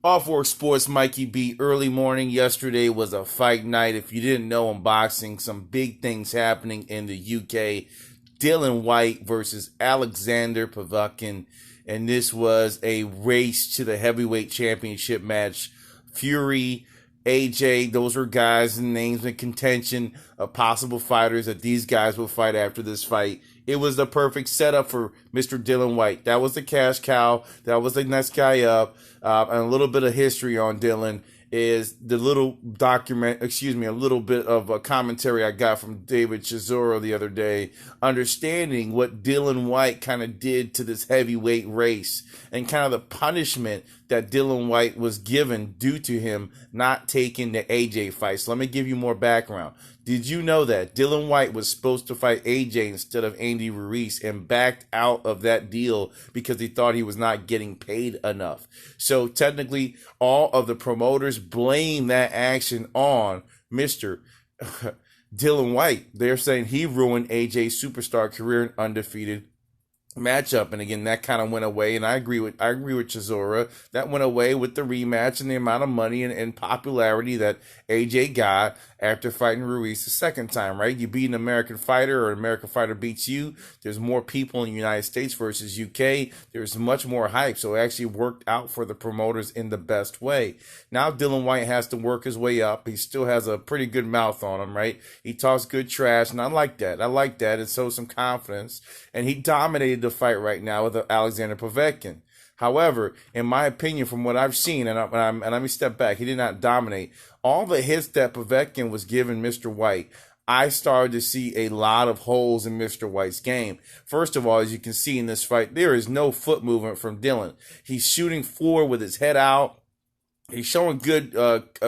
Off Work Sports, Mikey B. Early morning yesterday was a fight night. If you didn't know, in boxing, some big things happening in the UK. Dillan Whyte versus Alexander Povetkin, and this was a race to the heavyweight championship match. Fury, AJ, those were guys and names in contention of possible fighters that these guys will fight after this fight. It was the perfect setup for Mr. Dillan Whyte. That was the cash cow. That was the next guy up. And a little bit of history on Dillan is the little a little bit of a commentary I got from David Chisora the other day, understanding what Dillan Whyte kind of did to this heavyweight race and kind of the punishment that Dillan Whyte was given due to him not taking the AJ fight. So let me give you more background. Did you know that Dillan Whyte was supposed to fight AJ instead of Andy Ruiz and backed out of that deal because he thought he was not getting paid enough? So technically, all of the promoters blame that action on Mr. Dillan Whyte. They're saying he ruined AJ's superstar career and undefeated matchup, and again that kind of went away, and I agree with Chisora. That went away with the rematch and the amount of money and popularity that AJ got after fighting Ruiz the second time, right? You beat an American fighter, or an American fighter beats you. There's more people in the United States versus UK. There's much more hype, so it actually worked out for the promoters in the best way. Now Dillan Whyte has to work his way up. He still has a pretty good mouth on him, right? He talks good trash, and I like that. It shows some confidence, and he dominated the fight right now with Alexander Povetkin. However, in my opinion, from what I've seen, and let me step back, he did not dominate. All the hits that Povetkin was giving Mr. Whyte, I started to see a lot of holes in Mr. Whyte's game. First of all, as you can see in this fight, there is no foot movement from Dillan. He's shooting forward with his head out. He's showing good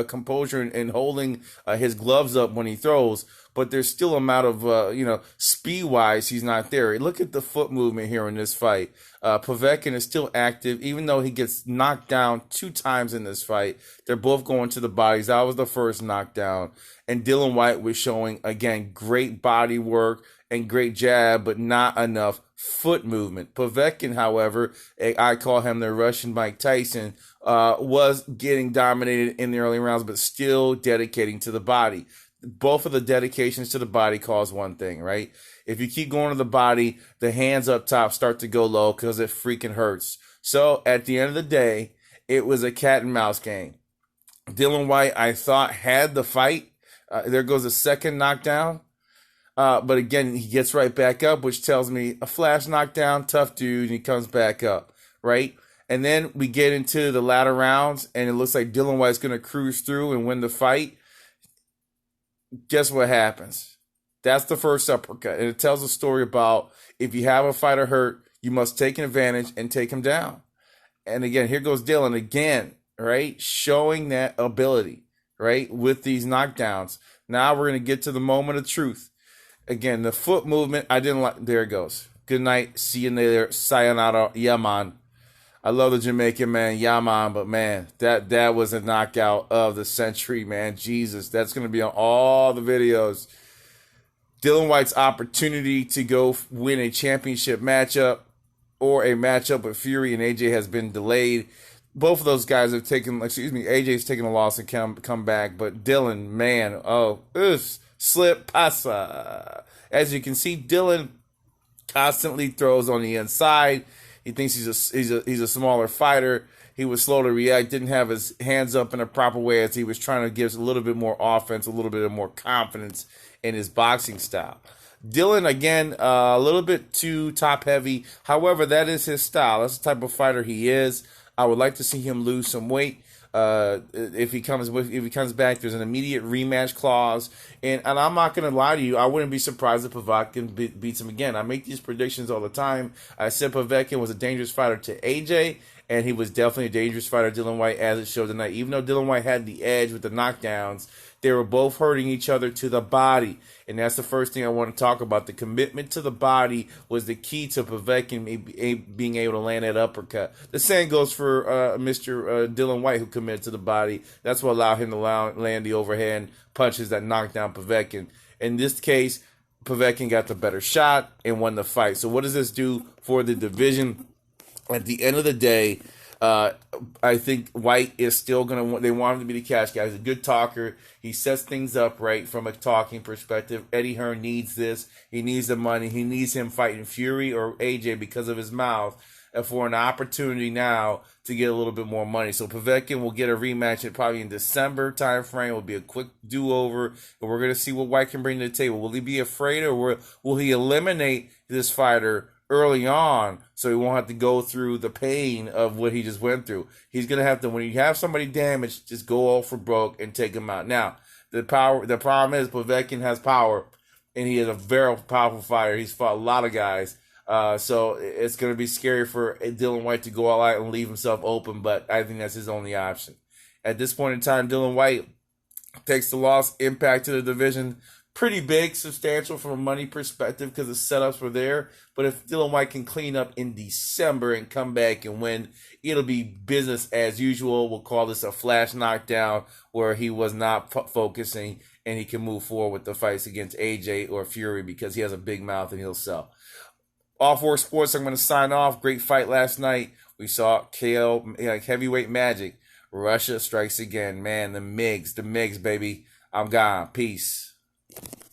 composure and holding his gloves up when he throws, but there's still amount of, speed-wise, he's not there. Look at the foot movement here in this fight. Povetkin is still active, even though he gets knocked down 2 times in this fight. They're both going to the bodies. That was the first knockdown. And Dillan Whyte was showing, again, great body work and great jab, but not enough foot movement. Povetkin, however, I call him the Russian Mike Tyson, was getting dominated in the early rounds, but still dedicating to the body. Both of the dedications to the body cause one thing, right? If you keep going to the body, the hands up top start to go low because it freaking hurts. So at the end of the day, it was a cat and mouse game. Dillan Whyte, I thought, had the fight. There goes a second knockdown. But again, he gets right back up, which tells me a flash knockdown, tough dude, and he comes back up, right? And then we get into the latter rounds, and it looks like Dillan Whyte's going to cruise through and win the fight. Guess what happens? That's the first uppercut. And it tells a story about if you have a fighter hurt, you must take an advantage and take him down. And again, here goes Dillan again, right? Showing that ability, right? With these knockdowns. Now we're going to get to the moment of truth. Again, the foot movement, I didn't like. There it goes. Good night. See you later. Sayonara. Yeah, man. I love the Jamaican, man. Yeah, man. But, man, that was a knockout of the century, man. Jesus. That's going to be on all the videos. Dillan Whyte's opportunity to go win a championship matchup or a matchup with Fury and AJ has been delayed. Both of those guys have AJ's taken a loss and come back. But Dillan, man, slip pasa. As you can see, Dillan constantly throws on the inside. He thinks he's a smaller fighter. He was slow to react, didn't have his hands up in a proper way as he was trying to give us a little bit more offense, a little bit of more confidence in his boxing style. Dillan, again, a little bit too top-heavy. However, that is his style. That's the type of fighter he is. I would like to see him lose some weight. If he comes back, there's an immediate rematch clause, and I'm not going to lie to you, I wouldn't be surprised if Povetkin beats him again. I make these predictions all the time. I said Povetkin was a dangerous fighter to AJ, and he was definitely a dangerous fighter to Dillan Whyte, as it showed tonight. Even though Dillan Whyte had the edge with the knockdowns, they were both hurting each other to the body. And that's the first thing I want to talk about. The commitment to the body was the key to Povetkin being able to land that uppercut. The same goes for Mr. Dillan Whyte, who committed to the body. That's what allowed him to land the overhand punches that knocked down Povetkin. In this case, Povetkin got the better shot and won the fight. So what does this do for the division? At the end of the day, Uh, I think Whyte is still going to, they want him to be the cash guy. He's a good talker. He sets things up right from a talking perspective. Eddie Hearn needs this. He needs the money. He needs him fighting Fury or AJ because of his mouth for an opportunity now to get a little bit more money. So Povetkin will get a rematch at probably in December time frame. It will be a quick do-over. And we're going to see what Whyte can bring to the table. Will he be afraid, or will he eliminate this fighter early on so he won't have to go through the pain of what he just went through? He's going to have to, when you have somebody damaged, just go all for broke and take him out. Now, the problem is Povetkin has power, and he is a very powerful fighter. He's fought a lot of guys. So it's going to be scary for Dillan Whyte to go all out and leave himself open, but I think that's his only option. At this point in time, Dillan Whyte takes the loss. Impact to the division, pretty big, substantial from a money perspective because the setups were there. But if Dillan Whyte can clean up in December and come back and win, it'll be business as usual. We'll call this a flash knockdown where he was not focusing, and he can move forward with the fights against AJ or Fury because he has a big mouth and he'll sell. All four sports, I'm going to sign off. Great fight last night. We saw KO, like heavyweight magic. Russia strikes again. Man, the MIGs, baby. I'm gone. Peace.